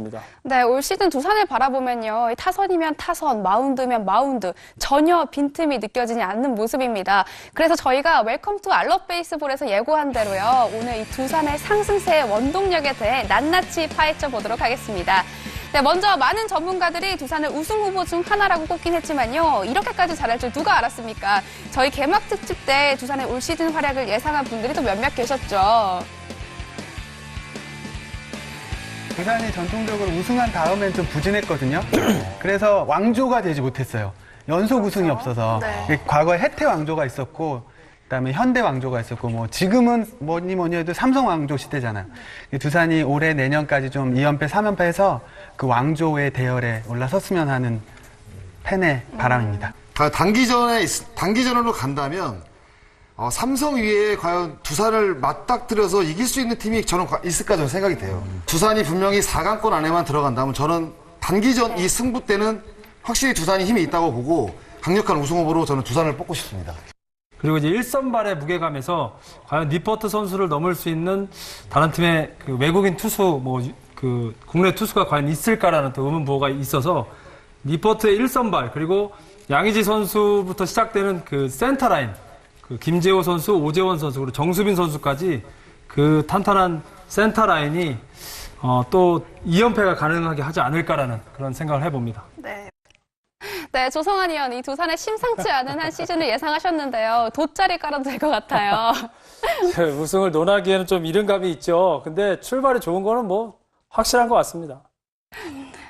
모습입니다. 네, 올 시즌 두산을 바라보면요. 타선이면 타선, 마운드면 마운드, 전혀 빈틈이 느껴지지 않는 모습입니다. 그래서 저희가 웰컴 투 알럿 베이스볼에서 예고한 대로요. 오늘 이 두산의 상승세의 원동력에 대해 낱낱이 파헤쳐 보도록 하겠습니다. 네, 먼저 많은 전문가들이 두산을 우승 후보 중 하나라고 꼽긴 했지만요. 이렇게까지 잘할 줄 누가 알았습니까? 저희 개막 특집 때 두산의 올 시즌 활약을 예상한 분들이 또 몇몇 계셨죠. 두산이 전통적으로 우승한 다음엔 좀 부진했거든요. 그래서 왕조가 되지 못했어요. 연속 우승이 없어서. 네. 과거에 해태 왕조가 있었고, 그다음에 현대 왕조가 있었고, 뭐 지금은 뭐니 해도 삼성 왕조 시대잖아요. 두산이 올해 내년까지 좀 2연패, 3연패 해서 그 왕조의 대열에 올라섰으면 하는 팬의 바람입니다. 단기전으로 간다면 삼성 위에 과연 두산을 맞닥뜨려서 이길 수 있는 팀이 저는 있을까 저는 생각이 돼요. 두산이 분명히 4강권 안에만 들어간다면 저는 단기전 이 승부 때는 확실히 두산이 힘이 있다고 보고 강력한 우승 후보로 저는 두산을 뽑고 싶습니다. 그리고 이제 1선발의 무게감에서 과연 니퍼트 선수를 넘을 수 있는 다른 팀의 그 외국인 투수, 그 국내 투수가 과연 있을까라는 또 의문부호가 있어서 니퍼트의 1선발, 그리고 양의지 선수부터 시작되는 그 센터라인, 그 김재호 선수, 오재원 선수, 그리고 정수빈 선수까지 그 탄탄한 센터라인이 또 2연패가 가능하게 하지 않을까라는 그런 생각을 해봅니다. 네, 조성환 의원, 이 두산의 심상치 않은 한 시즌을 예상하셨는데요. 돗자리 깔아도 될 것 같아요. 우승을 논하기에는 좀 이른 감이 있죠. 근데 출발이 좋은 거는 뭐 확실한 것 같습니다.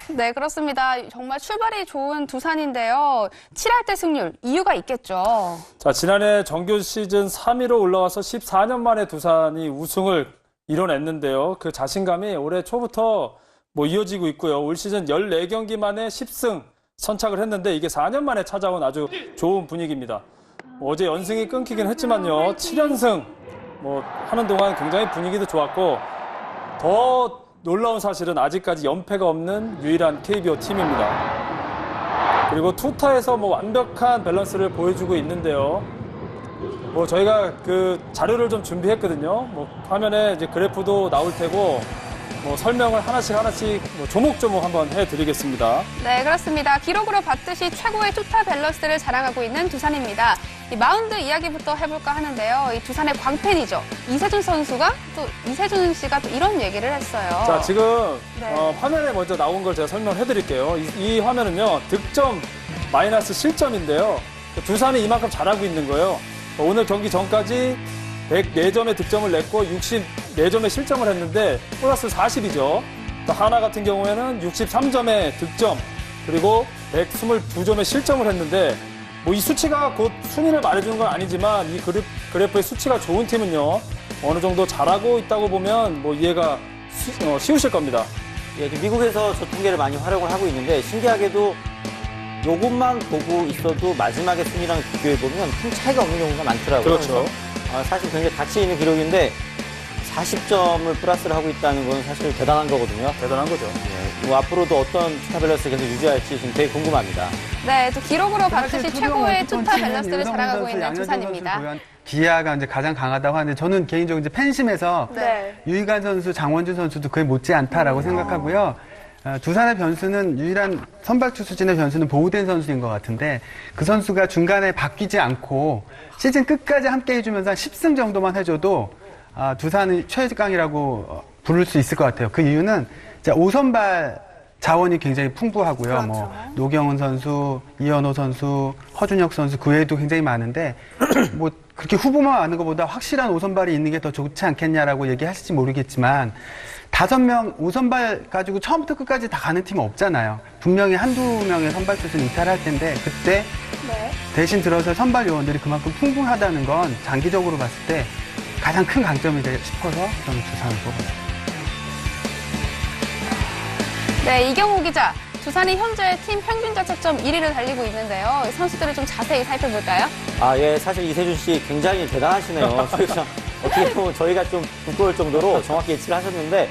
네, 그렇습니다. 정말 출발이 좋은 두산인데요. 7할 때 승률, 이유가 있겠죠. 자, 지난해 정규 시즌 3위로 올라와서 14년 만에 두산이 우승을 이뤄냈는데요. 그 자신감이 올해 초부터 이어지고 있고요. 올 시즌 14경기 만에 10승 선착을 했는데 이게 4년 만에 찾아온 아주 좋은 분위기입니다. 어제 연승이 끊기긴 했지만요. 7연승 하는 동안 굉장히 분위기도 좋았고, 더 놀라운 사실은 아직까지 연패가 없는 유일한 KBO 팀입니다. 그리고 투타에서 완벽한 밸런스를 보여주고 있는데요. 저희가 그 자료를 좀 준비했거든요. 화면에 이제 그래프도 나올 테고 설명을 하나씩 조목조목 한번 해드리겠습니다. 네, 그렇습니다. 기록으로 봤듯이 최고의 투타 밸런스를 자랑하고 있는 두산입니다. 이 마운드 이야기부터 해볼까 하는데요. 이 두산의 광팬이죠. 이세준 선수가 이세준 씨가 또 이런 얘기를 했어요. 자, 지금 네. 화면에 먼저 나온 걸 제가 설명해드릴게요. 이 화면은요, 득점 마이너스 실점인데요. 두산이 이만큼 잘하고 있는 거예요. 오늘 경기 전까지 104점의 득점을 냈고 64점의 실점을 했는데 플러스 40이죠. 또 하나 같은 경우에는 63점의 득점, 그리고 122점의 실점을 했는데 이 수치가 곧 순위를 말해주는 건 아니지만 이 그래프의 수치가 좋은 팀은요, 어느 정도 잘하고 있다고 보면 이해가 쉬우실 겁니다. 예, 미국에서 저 통계를 많이 활용을 하고 있는데 신기하게도 요것만 보고 있어도 마지막에 순위랑 비교해보면 큰 차이가 없는 경우가 많더라고요. 그렇죠. 사실 굉장히 가치 있는 기록인데 40점을 플러스를 하고 있다는 건 사실 대단한 거거든요. 대단한 거죠. 예, 앞으로도 어떤 투타 밸런스 계속 유지할지 지금 되게 궁금합니다. 네, 또 기록으로 봤듯이 최고의 투타 밸런스를 자랑하고 있는 두산입니다. 기아가 이제 가장 강하다고 하는데 저는 개인적으로 이제 팬심에서 유희관 선수, 장원준 선수도 그에 못지 않다라고 생각하고요. 두산의 변수는 유일한 선발 투수진의 변수는 보우된 선수인 것 같은데 그 선수가 중간에 바뀌지 않고 시즌 끝까지 함께 해주면서 한 10승 정도만 해줘도 두산의 최강이라고 부를 수 있을 것 같아요. 그 이유는 5선발 자원이 굉장히 풍부하고요. 그렇죠. 노경훈 선수, 이현호 선수, 허준혁 선수 그 외에도 굉장히 많은데 그렇게 후보만 많은 것보다 확실한 5선발이 있는 게 더 좋지 않겠냐라고 얘기하실지 모르겠지만 5명 5선발 가지고 처음부터 끝까지 다 가는 팀은 없잖아요. 분명히 한두 명의 선발 투수는 이탈할 텐데 그때 대신 들어서 선발 요원들이 그만큼 풍부하다는 건 장기적으로 봤을 때 가장 큰 강점이 되고 싶어서 저는 두산을 뽑았습니다. 네, 이경호 기자. 두산이 현재 팀 평균 자책점 1위를 달리고 있는데요. 선수들을 좀 자세히 살펴볼까요? 예, 사실 이세준 씨 굉장히 대단하시네요. 어떻게 보면 저희가 좀 부끄러울 정도로 정확히 예측을 하셨는데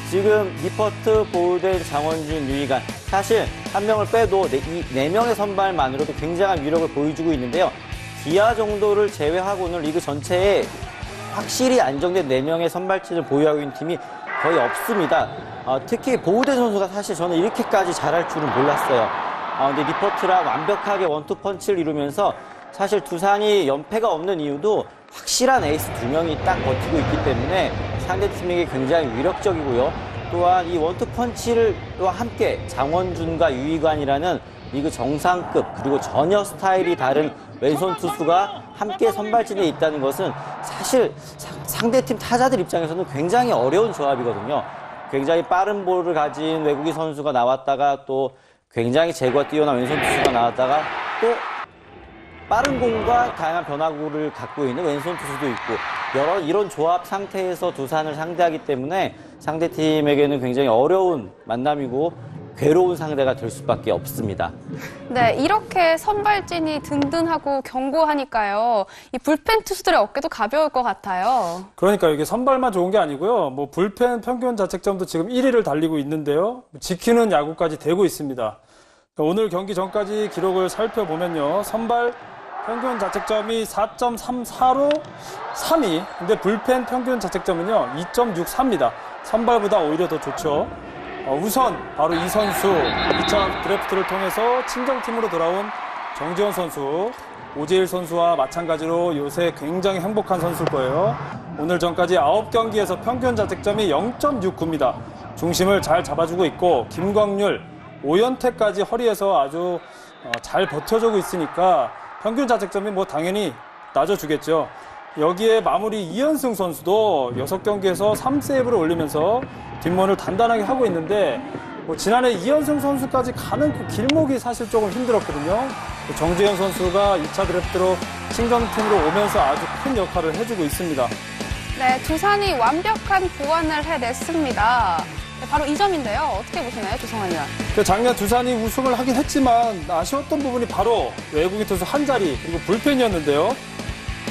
지금 니퍼트, 보우덴, 장원준, 유희관 사실 한 명을 빼도 이 4명의 선발만으로도 굉장한 위력을 보여주고 있는데요. 기아 정도를 제외하고는 리그 전체에 확실히 안정된 4명의 선발진을 보유하고 있는 팀이 거의 없습니다. 특히 보우대 선수가 사실 저는 이렇게까지 잘할 줄은 몰랐어요. 근데 리퍼트랑 완벽하게 원투펀치를 이루면서 사실 두산이 연패가 없는 이유도 확실한 에이스 2명이 딱 버티고 있기 때문에 상대팀에게 굉장히 위력적이고요. 또한 이 원투펀치와 함께 장원준과 유희관이라는 리그 정상급 그리고 전혀 스타일이 다른 왼손 투수가 함께 선발진에 있다는 것은 사실 상대팀 타자들 입장에서는 굉장히 어려운 조합이거든요. 굉장히 빠른 볼을 가진 외국인 선수가 나왔다가 또 굉장히 제구가 뛰어난 왼손 투수가 나왔다가 또 빠른 공과 다양한 변화구를 갖고 있는 왼손 투수도 있고 이런 조합 상태에서 두산을 상대하기 때문에 상대팀에게는 굉장히 어려운 만남이고 괴로운 상대가 될 수밖에 없습니다. 네, 이렇게 선발진이 든든하고 견고하니까요. 이 불펜 투수들의 어깨도 가벼울 것 같아요. 그러니까 이게 선발만 좋은 게 아니고요. 뭐 불펜 평균 자책점도 지금 1위를 달리고 있는데요. 지키는 야구까지 되고 있습니다. 오늘 경기 전까지 기록을 살펴보면요. 선발 평균 자책점이 4.34로 3위. 근데 불펜 평균 자책점은요. 2.64입니다. 선발보다 오히려 더 좋죠. 우선 바로 이 선수 2차 드래프트를 통해서 친정팀으로 돌아온 정지현 선수, 오재일 선수와 마찬가지로 요새 굉장히 행복한 선수일 거예요. 오늘 전까지 9경기에서 평균 자책점이 0.69입니다. 중심을 잘 잡아주고 있고 김광률, 오연태까지 허리에서 아주 잘 버텨주고 있으니까 평균 자책점이 뭐 당연히 낮아주겠죠. 여기에 마무리 이현승 선수도 6경기에서 3세이브를 올리면서 뒷문을 단단하게 하고 있는데 지난해 이현승 선수까지 가는 그 길목이 사실 조금 힘들었거든요. 정재현 선수가 2차 드래프트로 친정팀으로 오면서 아주 큰 역할을 해주고 있습니다. 네, 두산이 완벽한 보완을 해냈습니다. 네, 바로 이 점인데요. 어떻게 보시나요, 조성환이랑? 작년 두산이 우승을 하긴 했지만 아쉬웠던 부분이 바로 외국인 투수 한 자리 그리고 불펜이었는데요.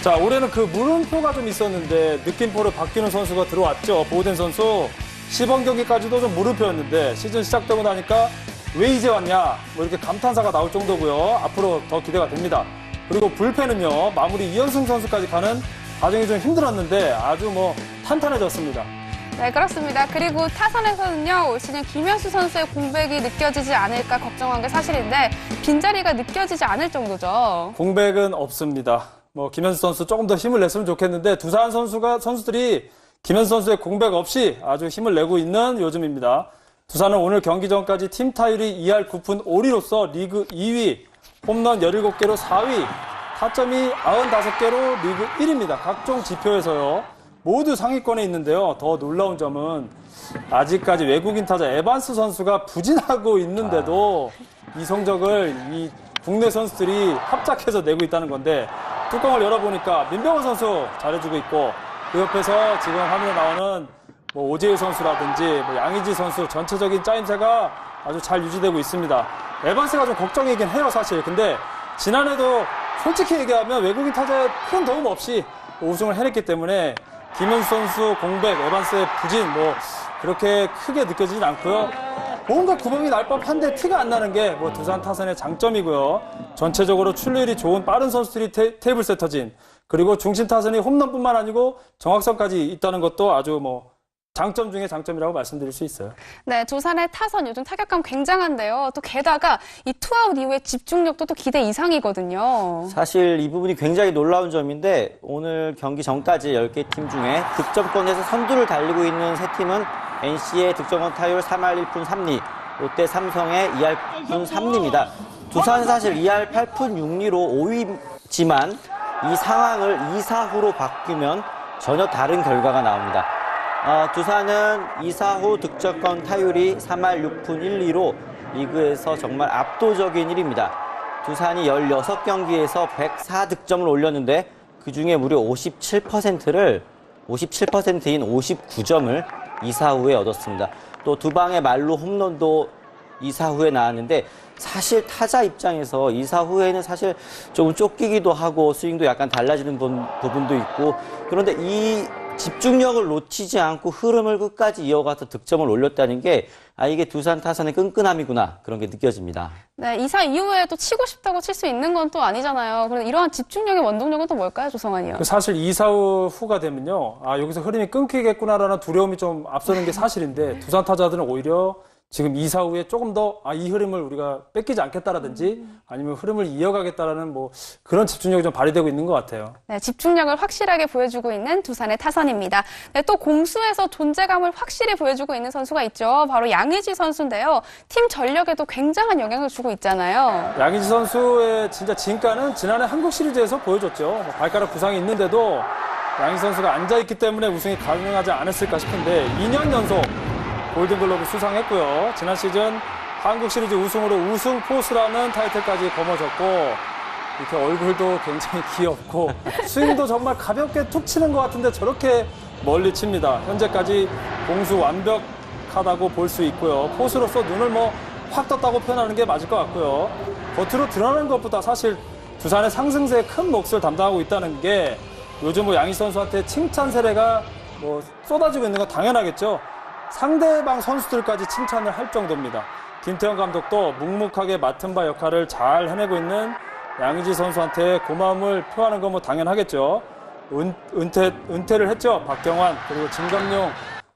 자, 올해는 그 물음표가 좀 있었는데 느낌표로 바뀌는 선수가 들어왔죠. 보우덴 선수. 시범 경기까지도 좀 물음표였는데 시즌 시작되고 나니까 왜 이제 왔냐 뭐 이렇게 감탄사가 나올 정도고요. 앞으로 더 기대가 됩니다. 그리고 불펜은요. 마무리 이현승 선수까지 가는 과정이 좀 힘들었는데 아주 뭐 탄탄해졌습니다. 네, 그렇습니다. 그리고 타선에서는요, 올 시즌 김현수 선수의 공백이 느껴지지 않을까 걱정한 게 사실인데 빈자리가 느껴지지 않을 정도죠. 공백은 없습니다. 뭐 김현수 선수 조금 더 힘을 냈으면 좋겠는데 두산 선수들이 김현수 선수의 공백 없이 아주 힘을 내고 있는 요즘입니다. 두산은 오늘 경기 전까지 팀 타율이 2할 9푼 5리로서 리그 2위, 홈런 17개로 4위, 타점이 95개로 리그 1위입니다. 각종 지표에서요. 모두 상위권에 있는데요. 더 놀라운 점은 아직까지 외국인 타자 에반스 선수가 부진하고 있는데도 이 성적을 이 국내 선수들이 합작해서 내고 있다는 건데 뚜껑을 열어보니까 민병헌 선수 잘해주고 있고 그 옆에서 지금 화면에 나오는 뭐 오재일 선수라든지 뭐 양의지 선수 전체적인 짜임새가 아주 잘 유지되고 있습니다. 에반스가 좀 걱정이긴 해요, 사실. 근데 지난해도 솔직히 얘기하면 외국인 타자의 큰 도움 없이 우승을 해냈기 때문에 김현수 선수 공백, 에반스의 부진 뭐 그렇게 크게 느껴지진 않고요. 뭔가 구멍이 날 법한데 티가 안 나는 게 뭐 두산 타선의 장점이고요. 전체적으로 출루율이 좋은 빠른 선수들이 테이블 세터진 그리고 중심 타선이 홈런뿐만 아니고 정확성까지 있다는 것도 아주 뭐 장점 중에 장점이라고 말씀드릴 수 있어요. 네, 두산의 타선 요즘 타격감 굉장한데요. 또 게다가 이 투아웃 이후의 집중력도 또 기대 이상이거든요. 사실 이 부분이 굉장히 놀라운 점인데 오늘 경기 전까지 10개 팀 중에 득점권에서 선두를 달리고 있는 세 팀은 NC의 득점권 타율 3할 1푼 3리, 롯데 삼성의 2할 9푼 3리입니다. 두산은 사실 2할 8푼 6리로 5위지만 이 상황을 2사 후로 바뀌면 전혀 다른 결과가 나옵니다. 두산은 2사 후 득점권 타율이 3할 6푼 1리로 리그에서 정말 압도적인 1위입니다. 두산이 16경기에서 104득점을 올렸는데 그중에 무려 57%인 59점을 2사 후에 얻었습니다. 또 두 방의 말루 홈런도 2사 후에 나왔는데 사실 타자 입장에서 2사 후에는 사실 조금 쫓기기도 하고 스윙도 약간 달라지는 부분도 있고 그런데 이 집중력을 놓치지 않고 흐름을 끝까지 이어가서 득점을 올렸다는 게 이게 두산 타선의 끈끈함이구나 그런 게 느껴집니다. 네, 2사 이후에 또 치고 싶다고 칠 수 있는 건 또 아니잖아요. 그래서 이러한 집중력의 원동력은 또 뭘까요, 조성환이요? 사실 2사 후가 되면요. 여기서 흐름이 끊기겠구나라는 두려움이 좀 앞서는 게 사실인데 두산 타자들은 오히려 지금 2사 후에 조금 더 이 흐름을 우리가 뺏기지 않겠다라든지 아니면 흐름을 이어가겠다라는 뭐 그런 집중력이 좀 발휘되고 있는 것 같아요. 네, 집중력을 확실하게 보여주고 있는 두산의 타선입니다. 네, 또 공수에서 존재감을 확실히 보여주고 있는 선수가 있죠. 바로 양의지 선수인데요. 팀 전력에도 굉장한 영향을 주고 있잖아요. 양의지 선수의 진짜 진가는 지난해 한국 시리즈에서 보여줬죠. 발가락 부상이 있는데도 양의지 선수가 앉아있기 때문에 우승이 가능하지 않았을까 싶은데 2년 연속 골든글러브 수상했고요. 지난 시즌 한국 시리즈 우승으로 우승 포수라는 타이틀까지 거머졌고 이렇게 얼굴도 굉장히 귀엽고 스윙도 정말 가볍게 툭 치는 것 같은데 저렇게 멀리 칩니다. 현재까지 공수 완벽하다고 볼 수 있고요. 포수로서 눈을 확 떴다고 표현하는 게 맞을 것 같고요. 겉으로 드러나는 것보다 사실 두산의 상승세에 큰 몫을 담당하고 있다는 게 요즘 양희지 선수한테 칭찬 세례가 쏟아지고 있는 건 당연하겠죠. 상대방 선수들까지 칭찬을 할 정도입니다. 김태형 감독도 묵묵하게 맡은 바 역할을 잘 해내고 있는 양의지 선수한테 고마움을 표하는 건 당연하겠죠. 은퇴를 했죠. 박경환 그리고 진감용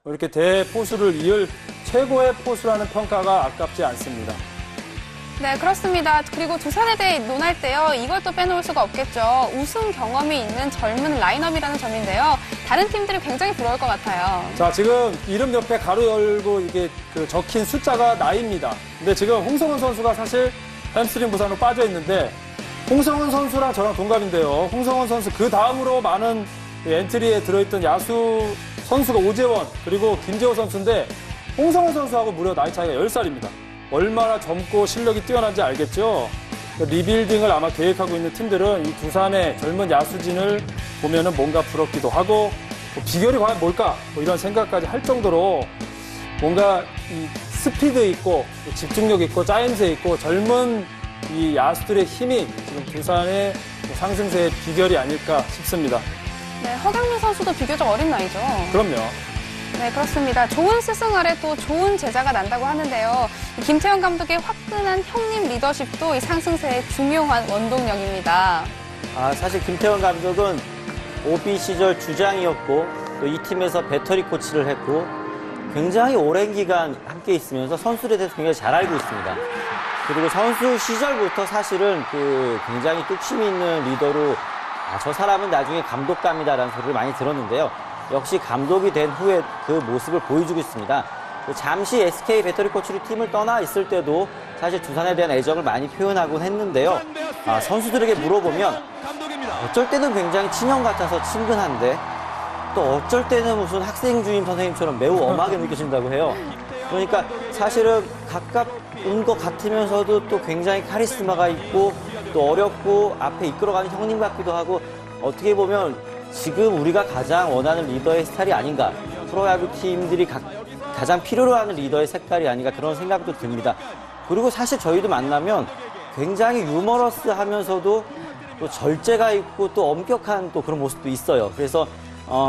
이렇게 대포수를 이을 최고의 포수라는 평가가 아깝지 않습니다. 네, 그렇습니다. 그리고 두산에 대해 논할 때요. 이걸 또 빼놓을 수가 없겠죠. 우승 경험이 있는 젊은 라인업이라는 점인데요. 다른 팀들이 굉장히 부러울 것 같아요. 자, 지금 이름 옆에 가로 열고 이게 적힌 숫자가 나이입니다. 근데 지금 홍성훈 선수가 사실 햄스트링 부상으로 빠져 있는데 홍성훈 선수랑 저랑 동갑인데요. 홍성훈 선수 그 다음으로 많은 엔트리에 들어있던 야수 선수가 오재원 그리고 김재호 선수인데 홍성훈 선수하고 무려 나이 차이가 10살입니다. 얼마나 젊고 실력이 뛰어난지 알겠죠? 리빌딩을 아마 계획하고 있는 팀들은 이 두산의 젊은 야수진을 보면은 뭔가 부럽기도 하고 비결이 과연 뭘까? 이런 생각까지 할 정도로 뭔가 이 스피드 있고 집중력 있고 짜임새 있고 젊은 이 야수들의 힘이 지금 두산의 상승세의 비결이 아닐까 싶습니다. 네, 허경민 선수도 비교적 어린 나이죠. 그럼요. 네, 그렇습니다. 좋은 스승 아래 또 좋은 제자가 난다고 하는데요. 김태형 감독의 화끈한 형님 리더십도 이 상승세의 중요한 원동력입니다. 사실 김태형 감독은 OB 시절 주장이었고 또 이 팀에서 배터리 코치를 했고 굉장히 오랜 기간 함께 있으면서 선수들에 대해서 굉장히 잘 알고 있습니다. 그리고 선수 시절부터 사실은 굉장히 뚝심이 있는 리더로 저 사람은 나중에 감독감이다라는 소리를 많이 들었는데요. 역시 감독이 된 후에 그 모습을 보여주고 있습니다. 잠시 SK 배터리 코치로 팀을 떠나 있을 때도 사실 두산에 대한 애정을 많이 표현하곤 했는데요. 선수들에게 물어보면 어쩔 때는 굉장히 친형 같아서 친근한데 또 어쩔 때는 무슨 학생 주임 선생님처럼 매우 엄하게 느껴진다고 해요. 그러니까 사실은 가까운 것 같으면서도 또 굉장히 카리스마가 있고 또 어렵고 앞에 이끌어가는 형님 같기도 하고 어떻게 보면 지금 우리가 가장 원하는 리더의 스타일이 아닌가. 프로야구 팀들이 가장 필요로 하는 리더의 색깔이 아닌가 그런 생각도 듭니다. 그리고 사실 저희도 만나면 굉장히 유머러스 하면서도 또 절제가 있고 또 엄격한 또 그런 모습도 있어요. 그래서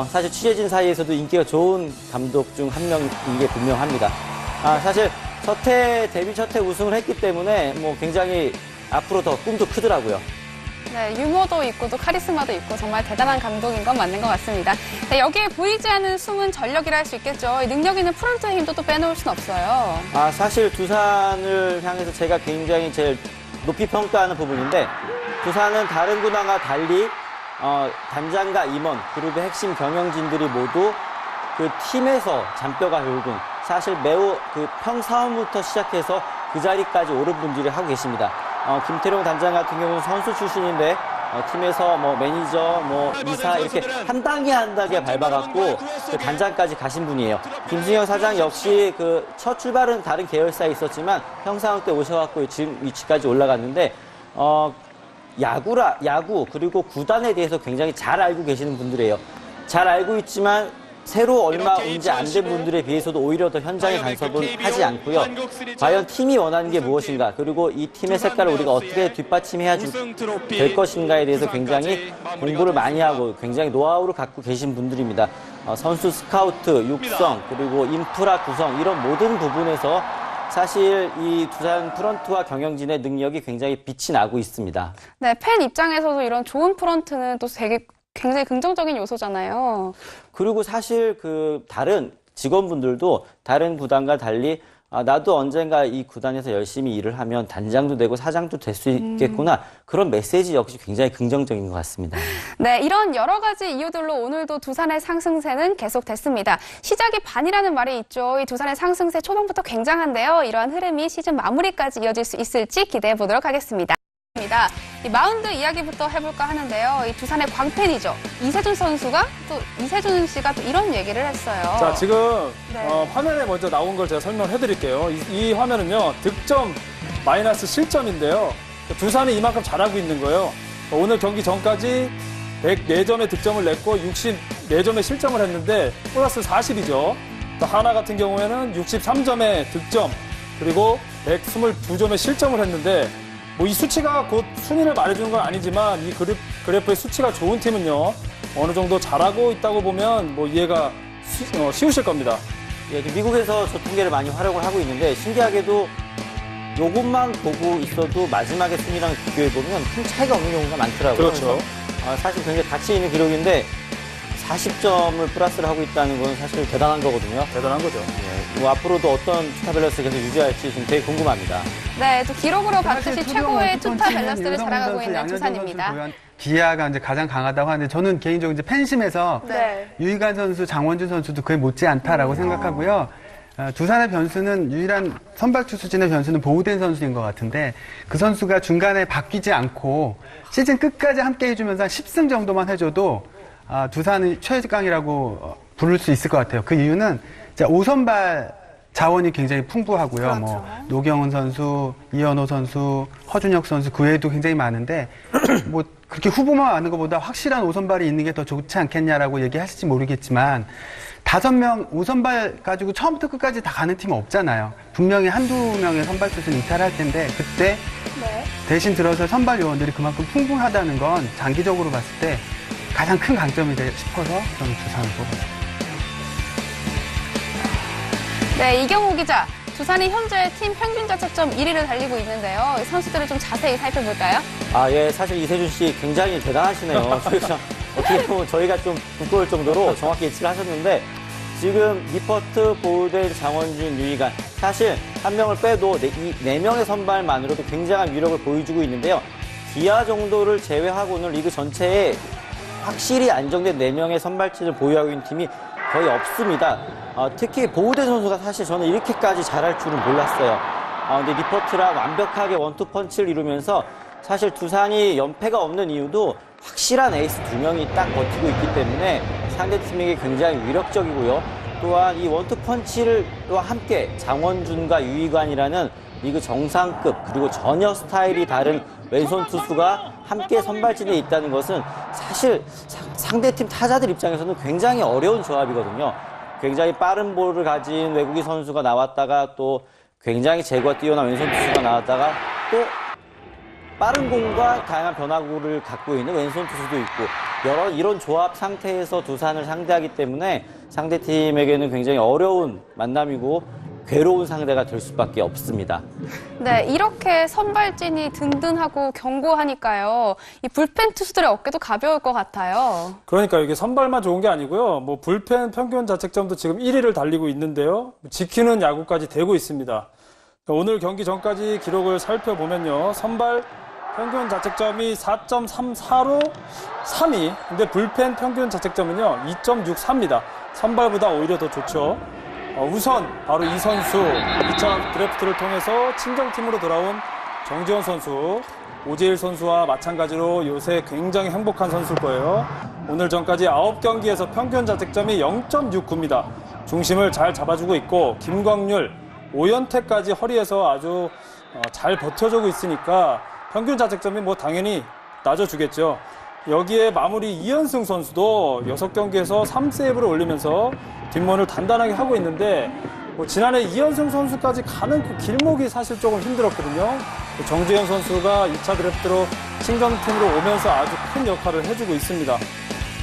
사실 취재진 사이에서도 인기가 좋은 감독 중 한 명인 게 분명합니다. 사실 데뷔 첫 해 우승을 했기 때문에 굉장히 앞으로 더 꿈도 크더라고요. 네, 유머도 있고 또 카리스마도 있고 정말 대단한 감독인 건 맞는 것 같습니다. 네, 여기에 보이지 않는 숨은 전력이라 할 수 있겠죠. 이 능력 있는 프런트의 힘도 또 빼놓을 수는 없어요. 사실 두산을 향해서 제가 굉장히 제일 높이 평가하는 부분인데 두산은 다른 구단과 달리 단장과 임원, 그룹의 핵심 경영진들이 모두 그 팀에서 잔뼈가 굵은 사실 매우 평사원부터 시작해서 그 자리까지 오른 분들이 하고 계십니다. 김태룡 단장 같은 경우는 선수 출신인데 팀에서 매니저, 이사 이렇게 한 단계 한 단계 밟아갖고 그 단장까지 가신 분이에요. 김승영 사장 역시 첫 출발은 다른 계열사에 있었지만 평사원 때 오셔갖고 지금 위치까지 올라갔는데 야구 그리고 구단에 대해서 굉장히 잘 알고 계시는 분들이에요. 잘 알고 있지만 새로 얼마 온 지 안 된 분들에 비해서도 오히려 더 현장에 간섭은 하지 않고요. 과연 팀이 원하는 게 무엇인가 그리고 이 팀의 색깔을 우리가 어떻게 뒷받침해야 될 것인가에 대해서 굉장히 공부를 많이 하고 굉장히 노하우를 갖고 계신 분들입니다. 선수 스카우트, 육성, 그리고 인프라 구성 이런 모든 부분에서 사실 이 두산 프런트와 경영진의 능력이 굉장히 빛이 나고 있습니다. 네, 팬 입장에서도 이런 좋은 프런트는 또 되게 굉장히 긍정적인 요소잖아요. 그리고 사실 그 다른 직원분들도 다른 구단과 달리 나도 언젠가 이 구단에서 열심히 일을 하면 단장도 되고 사장도 될 수 있겠구나. 그런 메시지 역시 굉장히 긍정적인 것 같습니다. 네, 이런 여러 가지 이유들로 오늘도 두산의 상승세는 계속됐습니다. 시작이 반이라는 말이 있죠. 이 두산의 상승세 초반부터 굉장한데요. 이러한 흐름이 시즌 마무리까지 이어질 수 있을지 기대해 보도록 하겠습니다. 이 마운드 이야기부터 해볼까 하는데요. 이 두산의 광팬이죠. 이세준 씨가 또 이런 얘기를 했어요. 자, 지금 네. 화면에 먼저 나온 걸 제가 설명해 드릴게요. 이 화면은요, 득점 마이너스 실점인데요. 두산이 이만큼 잘하고 있는 거예요. 오늘 경기 전까지 104점의 득점을 냈고 64점의 실점을 했는데 플러스 40이죠. 또 하나 같은 경우에는 63점의 득점, 그리고 122점의 실점을 했는데 뭐 이 수치가 곧 순위를 말해주는 건 아니지만 이 그래프의 수치가 좋은 팀은요, 어느 정도 잘하고 있다고 보면 뭐 이해가 쉬우실 겁니다. 예, 미국에서 저 통계를 많이 활용을 하고 있는데 신기하게도 요것만 보고 있어도 마지막에 순위랑 비교해보면 큰 차이가 없는 경우가 많더라고요. 그렇죠. 그래서, 사실 굉장히 가치 있는 기록인데 40점을 플러스를 하고 있다는 건 사실 대단한 거거든요. 대단한 거죠. 예, 뭐 앞으로도 어떤 투타 밸런스 계속 유지할지 지금 되게 궁금합니다. 네, 또 기록으로 봤듯이 사실 최고의 투정 투타 원투펀치는 밸런스를 윤석열 자랑하고 선수, 있는 양현종 두산입니다. 선수 보유한 기아가 이제 가장 강하다고 하는데 저는 개인적으로 이제 팬심에서 네. 유희관 선수, 장원준 선수도 그에 못지 않다라고 생각하고요. 두산의 변수는 유일한 선발 투수진의 변수는 보우된 선수인 것 같은데 그 선수가 중간에 바뀌지 않고 시즌 끝까지 함께 해주면서 한 10승 정도만 해줘도 두산의 최강이라고 부를 수 있을 것 같아요. 그 이유는 5선발 자원이 굉장히 풍부하고요. 그렇죠. 뭐 노경은 선수, 이현호 선수, 허준혁 선수 그 외에도 굉장히 많은데 뭐 그렇게 후보만 많은 것보다 확실한 5선발이 있는 게 더 좋지 않겠냐라고 얘기하실지 모르겠지만 5명 5선발 가지고 처음부터 끝까지 다 가는 팀은 없잖아요. 분명히 한두 명의 선발 투수는 이탈할 텐데 그때 네. 대신 들어서 선발 요원들이 그만큼 풍부하다는 건 장기적으로 봤을 때 가장 큰 강점이 싶어서 저는 두산을 뽑았습니다. 네, 이경호 기자. 두산이 현재 팀 평균 자책점 1위를 달리고 있는데요. 이 선수들을 좀 자세히 살펴볼까요? 예, 사실 이세준 씨 굉장히 대단하시네요. 저희가 어떻게 보면 저희가 좀 부끄러울 정도로 정확히 예측을 하셨는데 지금 니퍼트, 보우덴, 장원준, 유희관 사실 한 명을 빼도 이 4명의 선발만으로도 굉장한 위력을 보여주고 있는데요. 기아 정도를 제외하고는 리그 전체에 확실히 안정된 4명의 선발진을 보유하고 있는 팀이 거의 없습니다. 특히 보우덴 선수가 사실 저는 이렇게까지 잘할 줄은 몰랐어요. 근데 니퍼트랑 완벽하게 원투펀치를 이루면서 사실 두산이 연패가 없는 이유도 확실한 에이스 2명이 딱 버티고 있기 때문에 상대팀에게 굉장히 위력적이고요. 또한 이 원투펀치와 함께 장원준과 유희관이라는 리그 정상급 그리고 전혀 스타일이 다른 왼손 투수가 함께 선발진에 있다는 것은 사실 상대팀 타자들 입장에서는 굉장히 어려운 조합이거든요. 굉장히 빠른 볼을 가진 외국인 선수가 나왔다가 또 굉장히 제구가 뛰어난 왼손 투수가 나왔다가 또 빠른 공과 다양한 변화구를 갖고 있는 왼손 투수도 있고 이런 조합 상태에서 두산을 상대하기 때문에 상대팀에게는 굉장히 어려운 만남이고 괴로운 상대가 될 수밖에 없습니다. 네, 이렇게 선발진이 든든하고 견고하니까요. 이 불펜 투수들의 어깨도 가벼울 것 같아요. 그러니까 이게 선발만 좋은 게 아니고요. 뭐 불펜 평균 자책점도 지금 1위를 달리고 있는데요. 지키는 야구까지 되고 있습니다. 오늘 경기 전까지 기록을 살펴보면요. 선발 평균 자책점이 4.34로 3위. 근데 불펜 평균 자책점은요. 2.64입니다. 선발보다 오히려 더 좋죠. 우선 바로 이 선수 2차 드래프트를 통해서 친정팀으로 돌아온 정지현 선수, 오재일 선수와 마찬가지로 요새 굉장히 행복한 선수일 거예요. 오늘 전까지 9경기에서 평균 자책점이 0.69입니다. 중심을 잘 잡아주고 있고 김광률, 오연태까지 허리에서 아주 잘 버텨주고 있으니까 평균 자책점이 뭐 당연히 낮아주겠죠. 여기에 마무리 이현승 선수도 6경기에서 3세이브를 올리면서 뒷문을 단단하게 하고 있는데 뭐 지난해 이현승 선수까지 가는 그 길목이 사실 조금 힘들었거든요. 정재현 선수가 2차 드래프트로 친정팀으로 오면서 아주 큰 역할을 해주고 있습니다.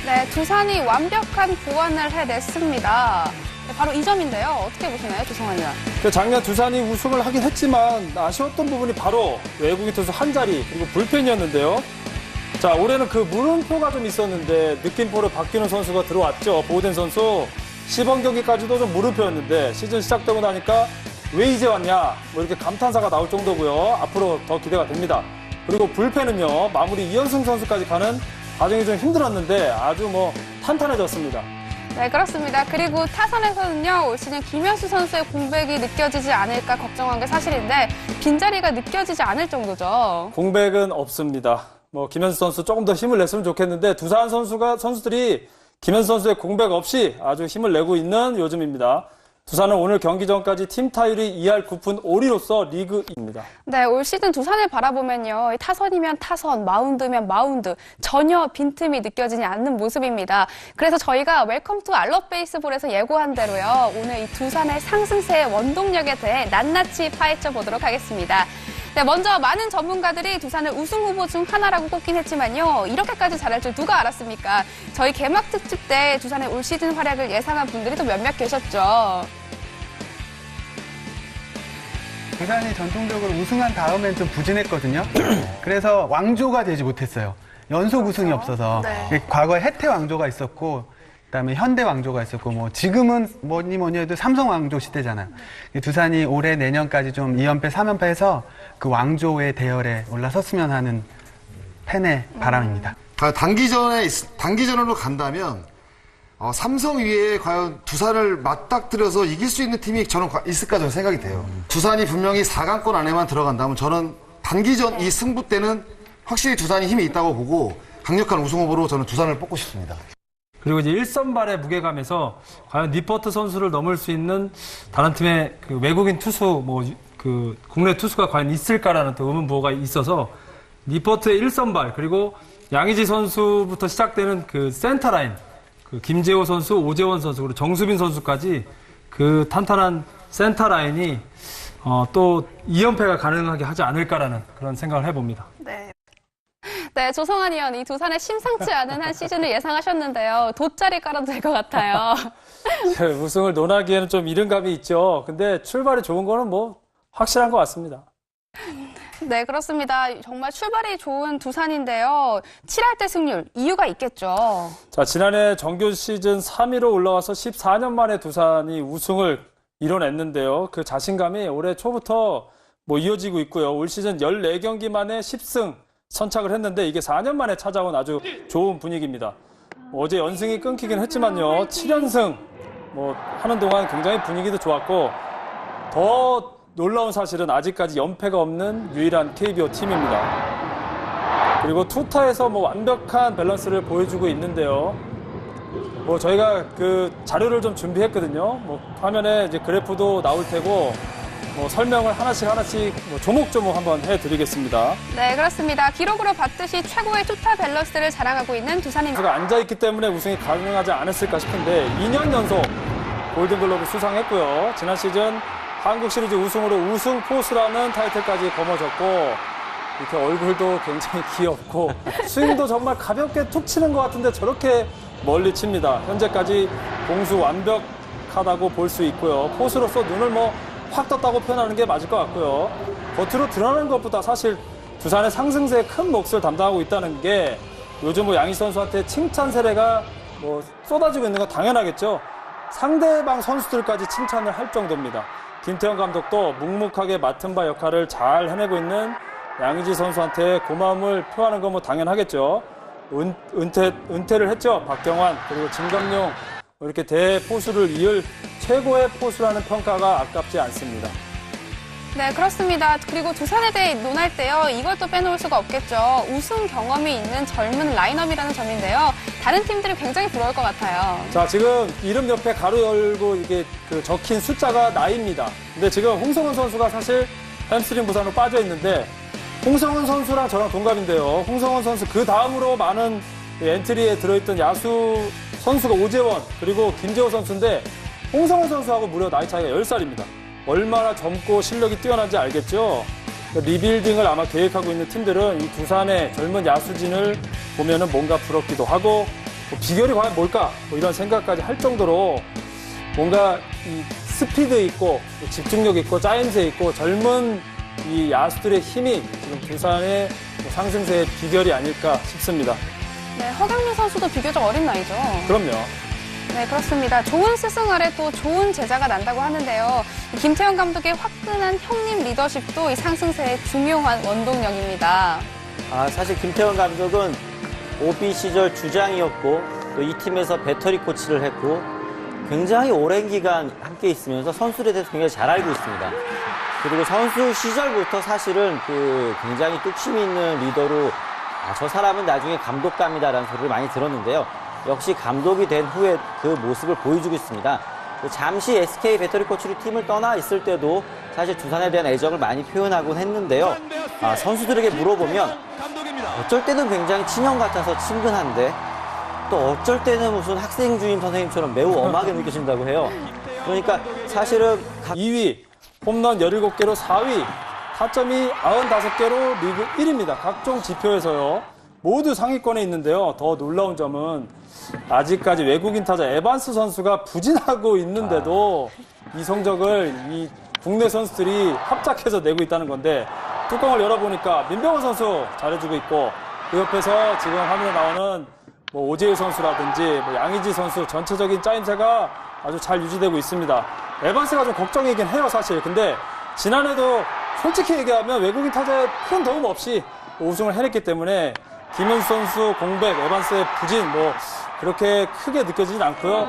네, 두산이 완벽한 보완을 해냈습니다. 네, 바로 이 점인데요. 어떻게 보시나요, 조성환 의원? 작년 두산이 우승을 하긴 했지만 아쉬웠던 부분이 바로 외국인 투수 한 자리 그리고 불펜이었는데요. 자, 올해는 그 물음표가 좀 있었는데 느낌표로 박균호 선수가 들어왔죠. 보호된 선수 시범 경기까지도 좀 물음표였는데 시즌 시작되고 나니까 왜 이제 왔냐 뭐 이렇게 감탄사가 나올 정도고요. 앞으로 더 기대가 됩니다. 그리고 불펜은요, 마무리 이현승 선수까지 가는 과정이 좀 힘들었는데 아주 뭐 탄탄해졌습니다. 네, 그렇습니다. 그리고 타선에서는요, 올 시즌 김현수 선수의 공백이 느껴지지 않을까 걱정한 게 사실인데 빈자리가 느껴지지 않을 정도죠. 공백은 없습니다. 뭐 김현수 선수 조금 더 힘을 냈으면 좋겠는데 두산 선수들이 김현수 선수의 공백 없이 아주 힘을 내고 있는 요즘입니다. 두산은 오늘 경기 전까지 팀 타율이 2할 9푼 5리로서 리그 2입니다. 네, 올 시즌 두산을 바라보면요, 타선이면 타선, 마운드면 마운드, 전혀 빈틈이 느껴지지 않는 모습입니다. 그래서 저희가 웰컴 투 알럿베이스볼에서 예고한 대로요, 오늘 이 두산의 상승세의 원동력에 대해 낱낱이 파헤쳐 보도록 하겠습니다. 네, 먼저 많은 전문가들이 두산을 우승 후보 중 하나라고 꼽긴 했지만요, 이렇게까지 잘할 줄 누가 알았습니까? 저희 개막 특집 때 두산의 올 시즌 활약을 예상한 분들이 또 몇몇 계셨죠. 두산이 전통적으로 우승한 다음엔 좀 부진했거든요. 그래서 왕조가 되지 못했어요. 연속 우승이 없어서. 네. 과거에 혜태 왕조가 있었고, 그다음에 현대 왕조가 있었고, 뭐 지금은 뭐니 해도 삼성 왕조 시대잖아요. 두산이 올해 내년까지 좀 2연패, 3연패 해서 그 왕조의 대열에 올라섰으면 하는 팬의 바람입니다. 단기전으로 간다면 삼성 위에 과연 두산을 맞닥뜨려서 이길 수 있는 팀이 저는 있을까 저는 생각이 돼요. 두산이 분명히 4강권 안에만 들어간다면 저는 단기전 이 승부 때는 확실히 두산이 힘이 있다고 보고 강력한 우승 후보로 저는 두산을 뽑고 싶습니다. 그리고 이제 1선발의 무게감에서 과연 니퍼트 선수를 넘을 수 있는 다른 팀의 그 외국인 투수, 그 국내 투수가 과연 있을까라는 또 의문부호가 있어서 니퍼트의 1선발, 그리고 양의지 선수부터 시작되는 그 센터라인, 그 김재호 선수, 오재원 선수, 그리고 정수빈 선수까지 그 탄탄한 센터라인이 또 2연패가 가능하게 하지 않을까라는 그런 생각을 해봅니다. 네, 조성환 의원, 이 두산의 심상치 않은 한 시즌을 예상하셨는데요. 돗자리 깔아도 될 것 같아요. 네, 우승을 논하기에는 좀 이른 감이 있죠. 근데 출발이 좋은 거는 뭐 확실한 것 같습니다. 네, 그렇습니다. 정말 출발이 좋은 두산인데요. 7할대 승률, 이유가 있겠죠. 자, 지난해 정규 시즌 3위로 올라와서 14년 만에 두산이 우승을 이뤄냈는데요. 그 자신감이 올해 초부터 뭐 이어지고 있고요. 올 시즌 14경기 만에 10승 선착을 했는데 이게 4년 만에 찾아온 아주 좋은 분위기입니다. 어제 연승이 끊기긴 했지만요. 7연승 하는 동안 굉장히 분위기도 좋았고 더 놀라운 사실은 아직까지 연패가 없는 유일한 KBO 팀입니다. 그리고 투타에서 완벽한 밸런스를 보여주고 있는데요. 저희가 그 자료를 좀 준비했거든요. 화면에 이제 그래프도 나올 테고 설명을 하나씩 조목조목 한번 해드리겠습니다. 네, 그렇습니다. 기록으로 봤듯이 최고의 투타 밸런스를 자랑하고 있는 두산입니다. 제가 앉아있기 때문에 우승이 가능하지 않았을까 싶은데 2년 연속 골든글러브 수상했고요. 지난 시즌 한국 시리즈 우승으로 우승 포수라는 타이틀까지 거머졌고 이렇게 얼굴도 굉장히 귀엽고 스윙도 정말 가볍게 툭 치는 것 같은데 저렇게 멀리 칩니다. 현재까지 공수 완벽하다고 볼 수 있고요. 포수로서 눈을 확 떴다고 표현하는 게 맞을 것 같고요. 겉으로 드러나는 것보다 사실 두산의 상승세에 큰 몫을 담당하고 있다는 게 요즘 양희 선수한테 칭찬 세례가 쏟아지고 있는 건 당연하겠죠. 상대방 선수들까지 칭찬을 할 정도입니다. 김태형 감독도 묵묵하게 맡은 바 역할을 잘 해내고 있는 양의지 선수한테 고마움을 표하는 건 당연하겠죠. 은퇴를 했죠. 박경환 그리고 진감용 이렇게 대포수를 이을 최고의 포수라는 평가가 아깝지 않습니다. 네, 그렇습니다. 그리고 두산에 대해 논할 때요, 이걸 또 빼놓을 수가 없겠죠. 우승 경험이 있는 젊은 라인업이라는 점인데요. 다른 팀들이 굉장히 부러울 것 같아요. 자, 지금 이름 옆에 가로 열고 이게 적힌 숫자가 나이입니다. 근데 지금 홍성훈 선수가 사실 햄스트링 부상으로 빠져 있는데 홍성훈 선수랑 저랑 동갑인데요. 홍성훈 선수 그 다음으로 많은 엔트리에 들어있던 야수 선수가 오재원 그리고 김재호 선수인데 홍성훈 선수하고 무려 나이 차이가 10살입니다. 얼마나 젊고 실력이 뛰어난지 알겠죠? 리빌딩을 아마 계획하고 있는 팀들은 이 두산의 젊은 야수진을 보면은 뭔가 부럽기도 하고 뭐 비결이 과연 뭘까? 뭐 이런 생각까지 할 정도로 뭔가 이 스피드 있고 집중력 있고 짜임새 있고 젊은 이 야수들의 힘이 지금 두산의 상승세의 비결이 아닐까 싶습니다. 네, 허경민 선수도 비교적 어린 나이죠. 그럼요. 네, 그렇습니다. 좋은 스승 아래 또 좋은 제자가 난다고 하는데요. 김태형 감독의 화끈한 형님 리더십도 이 상승세의 중요한 원동력입니다. 사실 김태원 감독은 OB 시절 주장이었고 또 이 팀에서 배터리 코치를 했고 굉장히 오랜 기간 함께 있으면서 선수들에 대해서 굉장히 잘 알고 있습니다. 그리고 선수 시절부터 사실은 굉장히 뚝심 있는 리더로 저 사람은 나중에 감독감이다라는 소리를 많이 들었는데요. 역시 감독이 된 후에 그 모습을 보여주고 있습니다. 잠시 SK 배터리 코치로 팀을 떠나 있을 때도 사실 두산에 대한 애정을 많이 표현하곤 했는데요. 선수들에게 물어보면 어쩔 때는 굉장히 친형 같아서 친근한데 또 어쩔 때는 무슨 학생 주임 선생님처럼 매우 엄하게 느껴진다고 해요. 그러니까 사실은 2위, 홈런 17개로 4위, 타점이 95개로 리그 1위입니다. 각종 지표에서요. 모두 상위권에 있는데요. 더 놀라운 점은 아직까지 외국인 타자 에반스 선수가 부진하고 있는데도 이 성적을 이 국내 선수들이 합작해서 내고 있다는 건데 뚜껑을 열어보니까 민병헌 선수 잘해주고 있고 그 옆에서 지금 화면에 나오는 뭐 오재일 선수라든지 뭐 양의지 선수 전체적인 짜임새가 아주 잘 유지되고 있습니다. 에반스가 좀 걱정이긴 해요, 사실. 근데 지난해도 솔직히 얘기하면 외국인 타자의 큰 도움 없이 우승을 해냈기 때문에 김현수 선수 공백, 에반스의 부진 뭐 그렇게 크게 느껴지진 않고요.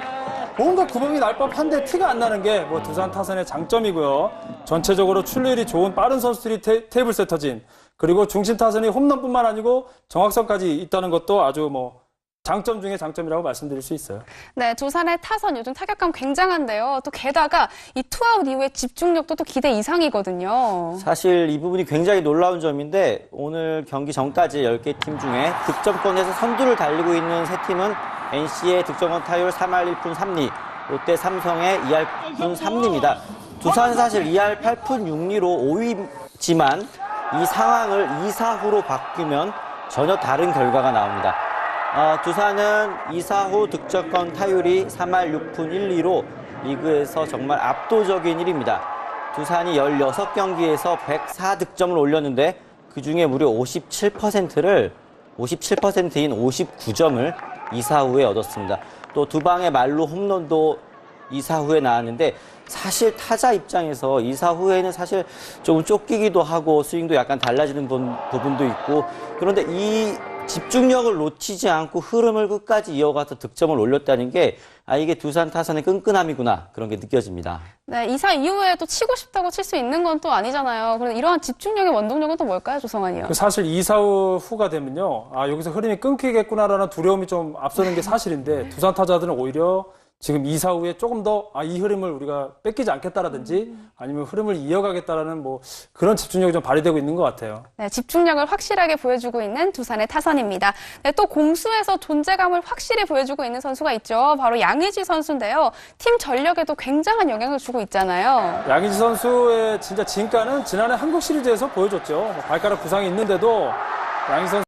뭔가 구멍이 날 법한데 티가 안 나는 게 뭐 두산 타선의 장점이고요. 전체적으로 출루율이 좋은 빠른 선수들이 테이블 세터진 그리고 중심 타선이 홈런뿐만 아니고 정확성까지 있다는 것도 아주 뭐 장점 중에 장점이라고 말씀드릴 수 있어요. 네, 두산의 타선 요즘 타격감 굉장한데요. 또 게다가 이 투아웃 이후의 집중력도 또 기대 이상이거든요. 사실 이 부분이 굉장히 놀라운 점인데 오늘 경기 전까지 10개 팀 중에 득점권에서 선두를 달리고 있는 세 팀은 NC의 득점권 타율 3할 1푼 3리, 롯데 삼성의 2할 8푼 3리입니다. 두산은 사실 2할 8푼 6리로 5위지만 이 상황을 2사 후로 바뀌면 전혀 다른 결과가 나옵니다. 두산은 2사 후 득점권 타율이 3할 6푼 1리로 리그에서 정말 압도적인 1위입니다. 두산이 16경기에서 104득점을 올렸는데 그중에 무려 57%인 59점을 2사 후에 얻었습니다. 또 두 방의 말로 홈런도 2사 후에 나왔는데 사실 타자 입장에서 2사 후에는 사실 조금 쫓기기도 하고 스윙도 약간 달라지는 부분도 있고 그런데 이 집중력을 놓치지 않고 흐름을 끝까지 이어가서 득점을 올렸다는 게 이게 두산 타선의 끈끈함이구나 그런 게 느껴집니다. 네, 2사 이후에 또 치고 싶다고 칠 수 있는 건 또 아니잖아요. 그래서 이러한 집중력의 원동력은 또 뭘까요, 조성환이요? 사실 2사 후가 되면요. 여기서 흐름이 끊기겠구나라는 두려움이 좀 앞서는 게 사실인데 두산 타자들은 오히려 지금 2사 후에 조금 더 이 흐름을 우리가 뺏기지 않겠다라든지 아니면 흐름을 이어가겠다라는 뭐 그런 집중력이 좀 발휘되고 있는 것 같아요. 네, 집중력을 확실하게 보여주고 있는 두산의 타선입니다. 네, 또 공수에서 존재감을 확실히 보여주고 있는 선수가 있죠. 바로 양의지 선수인데요. 팀 전력에도 굉장한 영향을 주고 있잖아요. 양의지 선수의 진짜 진가는 지난해 한국 시리즈에서 보여줬죠. 발가락 부상이 있는데도 양의지 선수